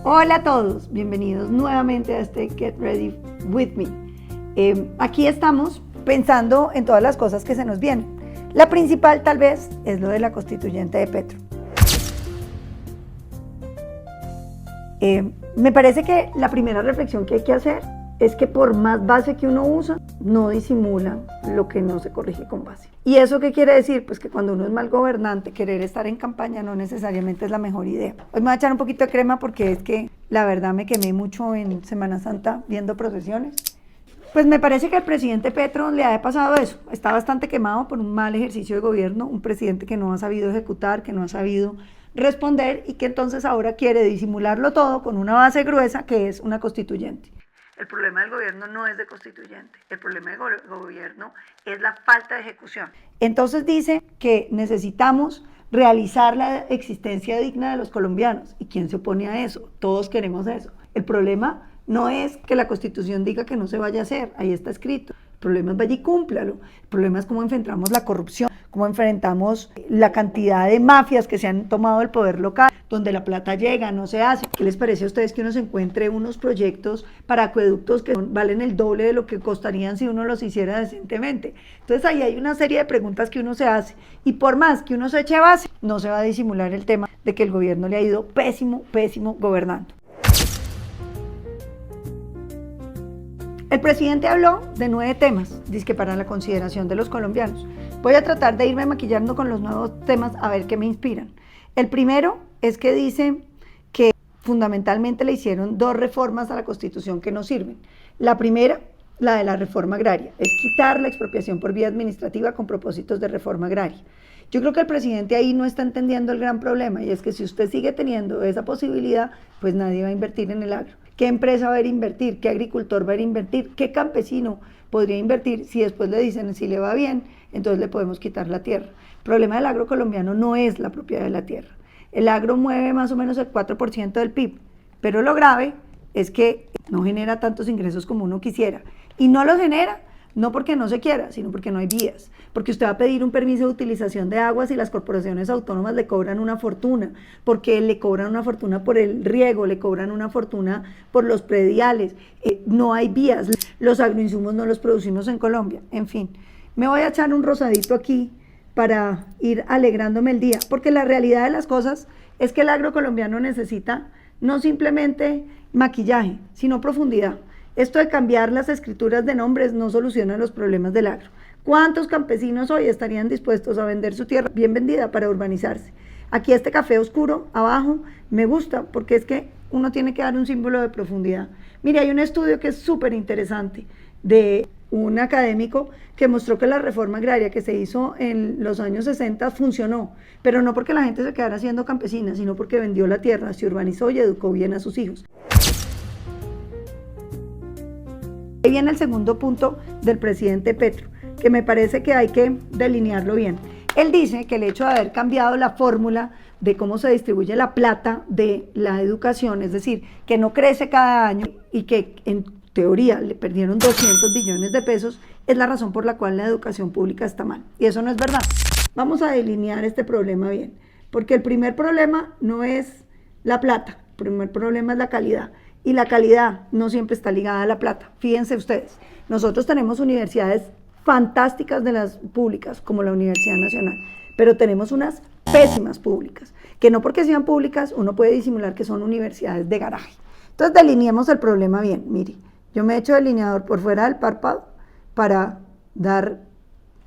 Hola a todos, bienvenidos nuevamente a este Get Ready With Me. Aquí estamos pensando en todas las cosas que se nos vienen. La principal tal vez es lo de la constituyente de Petro. Me parece que la primera reflexión que hay que hacer es que por más base que uno usa, no disimula lo que no se corrige con base. ¿Y eso qué quiere decir? Pues que cuando uno es mal gobernante, querer estar en campaña no necesariamente es la mejor idea. Hoy me voy a echar un poquito de crema porque es que la verdad me quemé mucho en Semana Santa viendo procesiones. Pues me parece que al presidente Petro le ha pasado eso. Está bastante quemado por un mal ejercicio de gobierno, un presidente que no ha sabido ejecutar, que no ha sabido responder y que entonces ahora quiere disimularlo todo con una base gruesa que es una constituyente. El problema del gobierno no es de constituyente, el problema del gobierno es la falta de ejecución. Entonces dice que necesitamos realizar la existencia digna de los colombianos. ¿Y quién se opone a eso? Todos queremos eso. El problema no es que la Constitución diga que no se vaya a hacer, ahí está escrito. El problema es vaya y cúmplalo. El problema es cómo enfrentamos la corrupción, cómo enfrentamos la cantidad de mafias que se han tomado el poder local, donde la plata llega, no se hace. ¿Qué les parece a ustedes que uno se encuentre unos proyectos para acueductos que valen el doble de lo que costarían si uno los hiciera decentemente? Entonces ahí hay una serie de preguntas que uno se hace y por más que uno se eche base, no se va a disimular el tema de que el gobierno le ha ido pésimo gobernando. El presidente habló de 9 temas, dizque para la consideración de los colombianos. Voy a tratar de irme maquillando con los nuevos temas a ver qué me inspiran. El primero es que dice que fundamentalmente le hicieron 2 reformas a la Constitución que no sirven. La primera, la de la reforma agraria, es quitar la expropiación por vía administrativa con propósitos de reforma agraria. Yo creo que el presidente ahí no está entendiendo el gran problema y es que si usted sigue teniendo esa posibilidad, pues nadie va a invertir en el agro. ¿Qué empresa va a ir a invertir? ¿Qué agricultor va a ir a invertir? ¿Qué campesino podría invertir si después le dicen si le va bien, entonces le podemos quitar la tierra? El problema del agro colombiano no es la propiedad de la tierra. El agro mueve más o menos el 4% del PIB, pero lo grave es que no genera tantos ingresos como uno quisiera. Y no los genera no porque no se quiera, sino porque no hay vías. Porque usted va a pedir un permiso de utilización de aguas y las corporaciones autónomas le cobran una fortuna, porque le cobran una fortuna por el riego, le cobran una fortuna por los prediales. No hay vías, los agroinsumos no los producimos en Colombia. En fin, me voy a echar un rosadito aquí para ir alegrándome el día, porque la realidad de las cosas es que el agro colombiano necesita no simplemente maquillaje, sino profundidad. Esto de cambiar las escrituras de nombres no soluciona los problemas del agro. ¿Cuántos campesinos hoy estarían dispuestos a vender su tierra bien vendida para urbanizarse? Aquí este café oscuro abajo me gusta porque es que uno tiene que dar un símbolo de profundidad. Mire, hay un estudio que es súper interesante de un académico que mostró que la reforma agraria que se hizo en los años 60 funcionó, pero no porque la gente se quedara siendo campesina, sino porque vendió la tierra, se urbanizó y educó bien a sus hijos. Ahí viene el segundo punto del presidente Petro, que me parece que hay que delinearlo bien. Él dice que el hecho de haber cambiado la fórmula de cómo se distribuye la plata de la educación, es decir, que no crece cada año y que en teoría le perdieron 200 billones de pesos, es la razón por la cual la educación pública está mal. Y eso no es verdad. Vamos a delinear este problema bien, porque el primer problema no es la plata, el primer problema es la calidad. Y la calidad no siempre está ligada a la plata. Fíjense ustedes, nosotros tenemos universidades fantásticas de las públicas, como la Universidad Nacional, pero tenemos unas pésimas públicas, que no porque sean públicas uno puede disimular que son universidades de garaje. Entonces delineemos el problema bien. Mire, yo me he hecho delineador por fuera del párpado para dar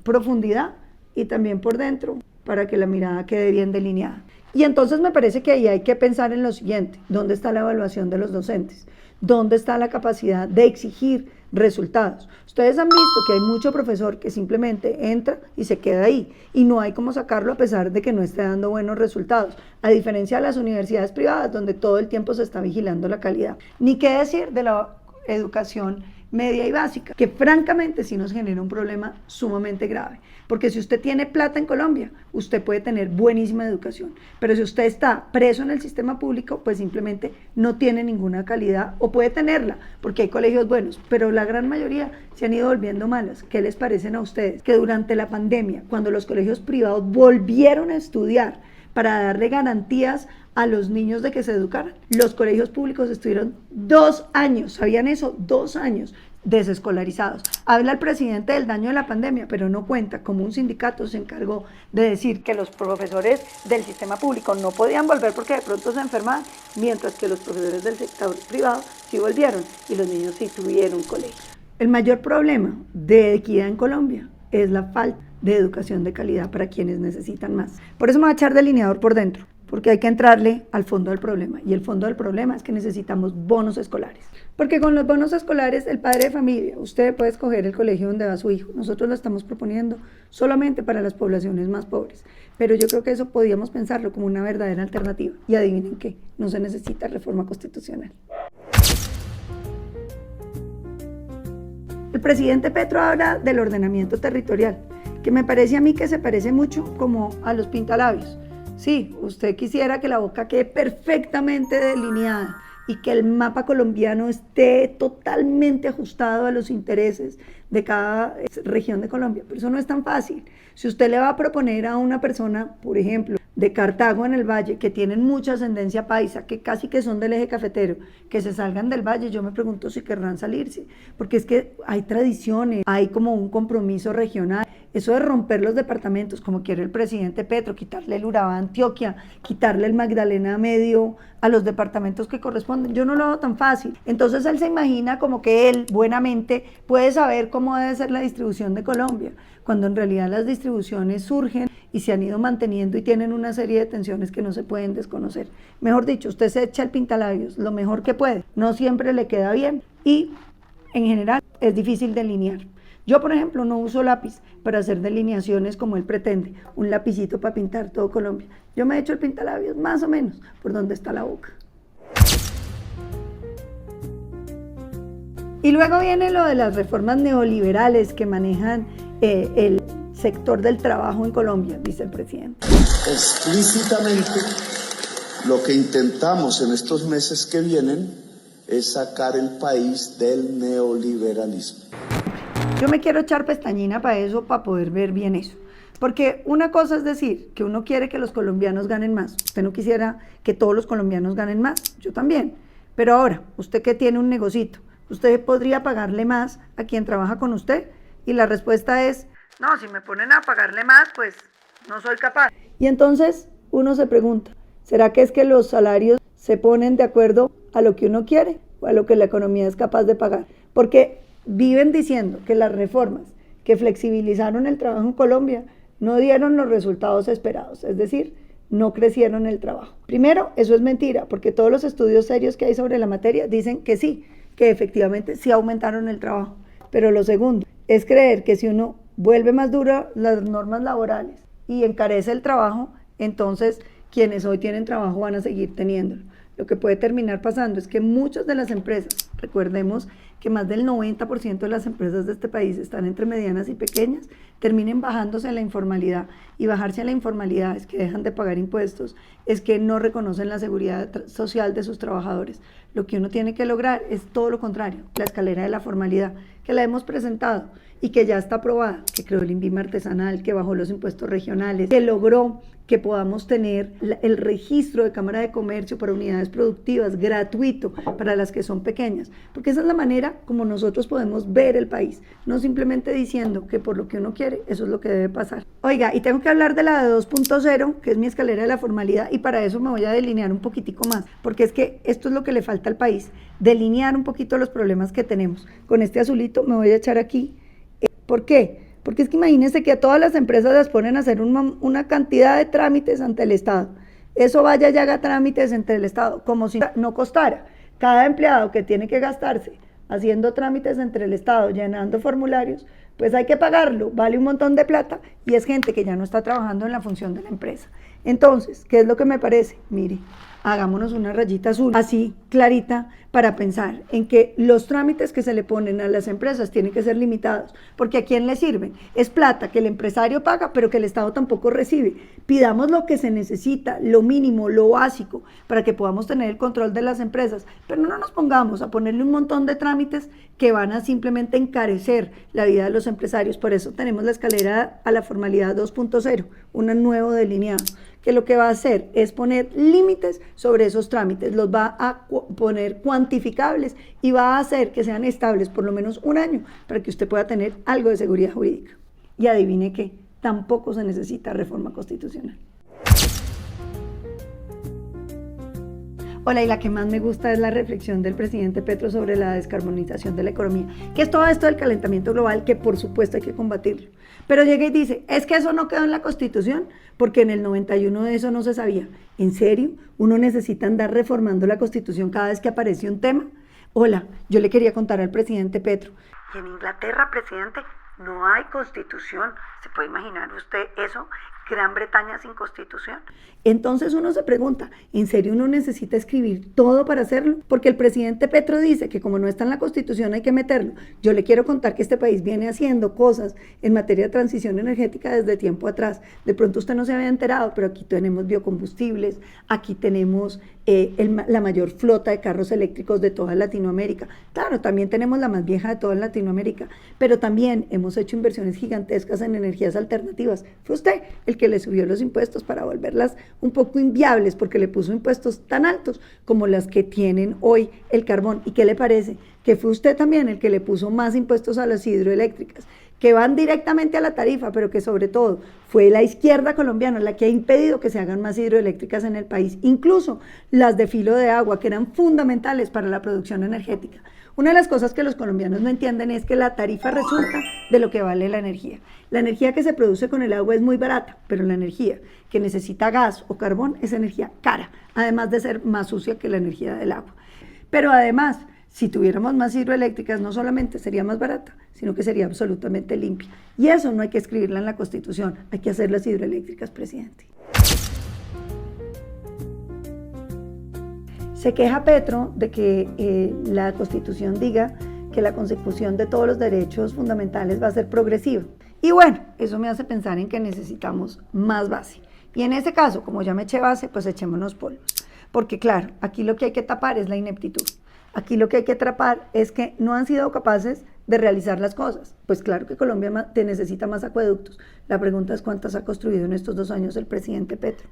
profundidad y también por dentro para que la mirada quede bien delineada. Y entonces me parece que ahí hay que pensar en lo siguiente: ¿dónde está la evaluación de los docentes? ¿Dónde está la capacidad de exigir resultados? Ustedes han visto que hay mucho profesor que simplemente entra y se queda ahí y no hay cómo sacarlo a pesar de que no esté dando buenos resultados, a diferencia de las universidades privadas donde todo el tiempo se está vigilando la calidad. Ni qué decir de la educación media y básica, que francamente sí nos genera un problema sumamente grave, porque si usted tiene plata en Colombia, usted puede tener buenísima educación, pero si usted está preso en el sistema público, pues simplemente no tiene ninguna calidad, o puede tenerla, porque hay colegios buenos, pero la gran mayoría se han ido volviendo malas. ¿Qué les parecen a ustedes? Que durante la pandemia, cuando los colegios privados volvieron a estudiar, para darle garantías a los niños de que se educaran. Los colegios públicos estuvieron 2 años, ¿sabían eso? 2 años desescolarizados. Habla el presidente del daño de la pandemia, pero no cuenta cómo un sindicato se encargó de decir que los profesores del sistema público no podían volver porque de pronto se enfermaban, mientras que los profesores del sector privado sí volvieron y los niños sí tuvieron colegio. El mayor problema de equidad en Colombia es la falta de educación de calidad para quienes necesitan más. Por eso me voy a echar delineador por dentro, porque hay que entrarle al fondo del problema, y el fondo del problema es que necesitamos bonos escolares, porque con los bonos escolares el padre de familia, usted puede escoger el colegio donde va su hijo. Nosotros lo estamos proponiendo solamente para las poblaciones más pobres, pero yo creo que eso podíamos pensarlo como una verdadera alternativa, y adivinen qué, no se necesita reforma constitucional. El presidente Petro habla del ordenamiento territorial, que me parece a mí que se parece mucho como a los pintalabios. Sí, usted quisiera que la boca quede perfectamente delineada y que el mapa colombiano esté totalmente ajustado a los intereses de cada región de Colombia, pero eso no es tan fácil. Si usted le va a proponer a una persona, por ejemplo, de Cartago en el Valle, que tienen mucha ascendencia paisa, que casi que son del eje cafetero, que se salgan del Valle, yo me pregunto si querrán salirse, porque es que hay tradiciones, hay como un compromiso regional. Eso de romper los departamentos, como quiere el presidente Petro, quitarle el Urabá a Antioquia, quitarle el Magdalena Medio a los departamentos que corresponden, yo no lo veo tan fácil. Entonces él se imagina como que él, buenamente, puede saber cómo debe ser la distribución de Colombia, cuando en realidad las distribuciones surgen y se han ido manteniendo y tienen una serie de tensiones que no se pueden desconocer. Mejor dicho, usted se echa el pintalabios lo mejor que puede, no siempre le queda bien y en general es difícil delinear. Yo, por ejemplo, no uso lápiz para hacer delineaciones como él pretende, un lapicito para pintar todo Colombia. Yo me echo el pintalabios más o menos por donde está la boca. Y luego viene lo de las reformas neoliberales que manejan el sector del trabajo en Colombia, dice el presidente. Explícitamente, lo que intentamos en estos meses que vienen es sacar el país del neoliberalismo. Yo me quiero echar pestañina para eso, para poder ver bien eso. Porque una cosa es decir que uno quiere que los colombianos ganen más. Usted no quisiera que todos los colombianos ganen más, yo también. Pero ahora, usted que tiene un negocito, ¿usted podría pagarle más a quien trabaja con usted? Y la respuesta es, no, si me ponen a pagarle más, pues no soy capaz. Y entonces uno se pregunta, ¿será que es que los salarios se ponen de acuerdo a lo que uno quiere o a lo que la economía es capaz de pagar? Porque viven diciendo que las reformas que flexibilizaron el trabajo en Colombia no dieron los resultados esperados, es decir, no crecieron el trabajo. Primero, eso es mentira, porque todos los estudios serios que hay sobre la materia dicen que sí, que efectivamente sí aumentaron el trabajo. Pero lo segundo es creer que si uno vuelve más duras las normas laborales y encarece el trabajo, entonces quienes hoy tienen trabajo van a seguir teniéndolo. Lo que puede terminar pasando es que muchas de las empresas, recordemos que más del 90% de las empresas de este país están entre medianas y pequeñas, terminen bajándose a la informalidad. Y bajarse a la informalidad es que dejan de pagar impuestos, es que no reconocen la seguridad social de sus trabajadores. Lo que uno tiene que lograr es todo lo contrario, la escalera de la formalidad, que la hemos presentado y que ya está aprobada, que creó el INVIMA artesanal, que bajó los impuestos regionales, que logró que podamos tener el registro de Cámara de Comercio para unidades productivas gratuito para las que son pequeñas, porque esa es la manera como nosotros podemos ver el país, no simplemente diciendo que por lo que uno quiere, eso es lo que debe pasar. Oiga, y tengo que hablar de la de 2.0, que es mi escalera de la formalidad, y para eso me voy a delinear un poquitico más, porque es que esto es lo que le falta al país, delinear un poquito los problemas que tenemos. Con este azulito me voy a echar aquí. ¿Por qué? Porque es que imagínense que a todas las empresas las ponen a hacer una cantidad de trámites ante el Estado. Eso vaya y haga trámites ante el Estado, como si no costara. Cada empleado que tiene que gastarse haciendo trámites entre el Estado, llenando formularios, pues hay que pagarlo, vale un montón de plata y es gente que ya no está trabajando en la función de la empresa. Entonces, ¿qué es lo que me parece? Mire, hagámonos una rayita azul, así clarita, para pensar en que los trámites que se le ponen a las empresas tienen que ser limitados, porque ¿a quién le sirven? Es plata que el empresario paga, pero que el Estado tampoco recibe. Pidamos lo que se necesita, lo mínimo, lo básico, para que podamos tener el control de las empresas, pero no nos pongamos a ponerle un montón de trámites que van a simplemente encarecer la vida de los empresarios. Por eso tenemos la escalera a la formalidad 2.0, un nuevo delineado, que lo que va a hacer es poner límites sobre esos trámites, los va a poner cuantificables y va a hacer que sean estables por lo menos un año para que usted pueda tener algo de seguridad jurídica. Y adivine qué, tampoco se necesita reforma constitucional. Hola, y la que más me gusta es la reflexión del presidente Petro sobre la descarbonización de la economía, que es todo esto del calentamiento global, que por supuesto hay que combatirlo. Pero llega y dice, es que eso no quedó en la Constitución, porque en el 91 de eso no se sabía. ¿En serio? ¿Uno necesita andar reformando la Constitución cada vez que aparece un tema? Hola, yo le quería contar al presidente Petro. Y en Inglaterra, presidente, no hay Constitución. ¿Se puede imaginar usted eso? Gran Bretaña sin Constitución. Entonces uno se pregunta, ¿en serio uno necesita escribir todo para hacerlo? Porque el presidente Petro dice que como no está en la Constitución hay que meterlo. Yo le quiero contar que este país viene haciendo cosas en materia de transición energética desde tiempo atrás. De pronto usted no se había enterado, pero aquí tenemos biocombustibles, aquí tenemos la mayor flota de carros eléctricos de toda Latinoamérica. Claro, también tenemos la más vieja de toda Latinoamérica, pero también hemos hecho inversiones gigantescas en energías alternativas. Fue usted el que le subió los impuestos para volverlas un poco inviables, porque le puso impuestos tan altos como las que tienen hoy el carbón. ¿Y qué le parece? Que fue usted también el que le puso más impuestos a las hidroeléctricas, que van directamente a la tarifa, pero que sobre todo fue la izquierda colombiana la que ha impedido que se hagan más hidroeléctricas en el país, incluso las de filo de agua, que eran fundamentales para la producción energética. Una de las cosas que los colombianos no entienden es que la tarifa resulta de lo que vale la energía. La energía que se produce con el agua es muy barata, pero la energía que necesita gas o carbón es energía cara, además de ser más sucia que la energía del agua. Pero además, si tuviéramos más hidroeléctricas, no solamente sería más barata, sino que sería absolutamente limpia. Y eso no hay que escribirla en la Constitución, hay que hacer las hidroeléctricas, presidente. Se queja Petro de que la Constitución diga que la consecución de todos los derechos fundamentales va a ser progresiva. Y bueno, eso me hace pensar en que necesitamos más base. Y en ese caso, como ya me eché base, pues echémonos polvos. Porque claro, aquí lo que hay que tapar es la ineptitud. Aquí lo que hay que atrapar es que no han sido capaces de realizar las cosas. Pues claro que Colombia necesita más acueductos. La pregunta es cuántas ha construido en estos 2 años el presidente Petro.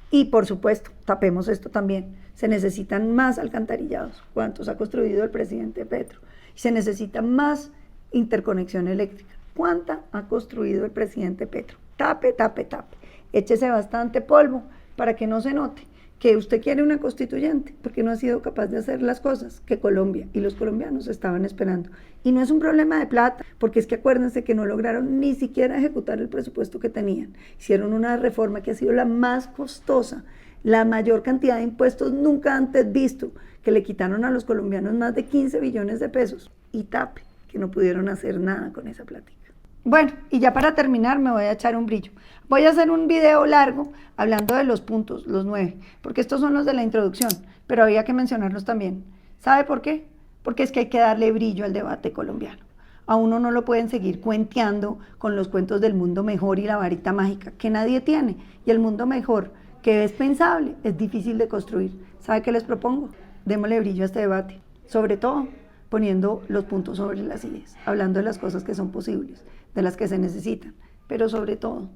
Y por supuesto, tapemos esto también, se necesitan más alcantarillados. ¿Cuántos ha construido el presidente Petro? Se necesita más interconexión eléctrica. ¿Cuánta ha construido el presidente Petro? Tape, tape, tape. Échese bastante polvo para que no se note que usted quiere una constituyente, porque no ha sido capaz de hacer las cosas que Colombia y los colombianos estaban esperando. Y no es un problema de plata, porque es que acuérdense que no lograron ni siquiera ejecutar el presupuesto que tenían. Hicieron una reforma que ha sido la más costosa, la mayor cantidad de impuestos nunca antes visto, que le quitaron a los colombianos más de 15 billones de pesos. Y tape, que no pudieron hacer nada con esa plática. Bueno, y ya para terminar me voy a echar un brillo. Voy a hacer un video largo hablando de los puntos, los 9, porque estos son los de la introducción, pero había que mencionarlos también. ¿Sabe por qué? Porque es que hay que darle brillo al debate colombiano. A uno no lo pueden seguir cuenteando con los cuentos del mundo mejor y la varita mágica, que nadie tiene. Y el mundo mejor, que es pensable, es difícil de construir. ¿Sabe qué les propongo? Démosle brillo a este debate, sobre todo poniendo los puntos sobre las sillas, hablando de las cosas que son posibles, de las que se necesitan, pero sobre todo,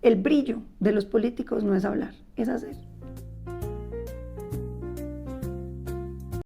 el brillo de los políticos no es hablar, es hacer.